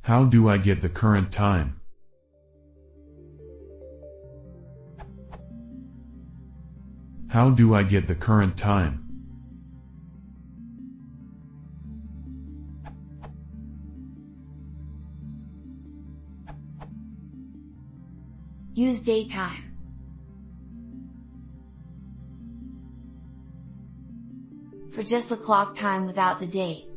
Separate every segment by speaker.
Speaker 1: How do I get the current time? How do I get the current time?
Speaker 2: Use datetime. For just the clock time without the date.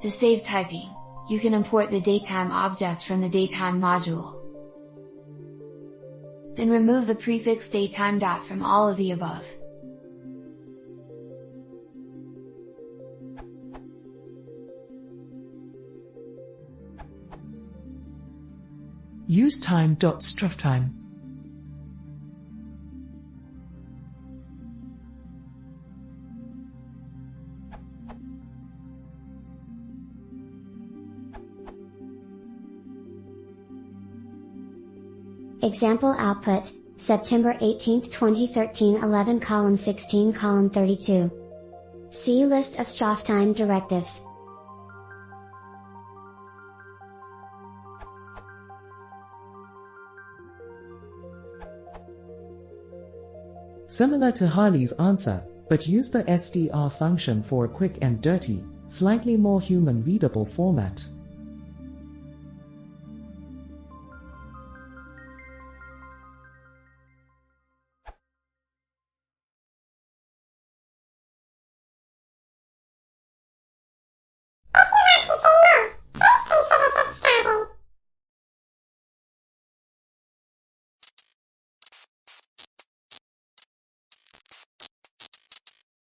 Speaker 2: To save typing, you can import the datetime object from the datetime module. Then remove the prefix datetime dot from all of the above.
Speaker 3: Use time.structime.
Speaker 4: Example output, September 18, 2013 11 column 16 column 32. See list of structime directives.
Speaker 3: Similar to Harley's answer, but use the STR function for a quick and dirty, slightly more human-readable format.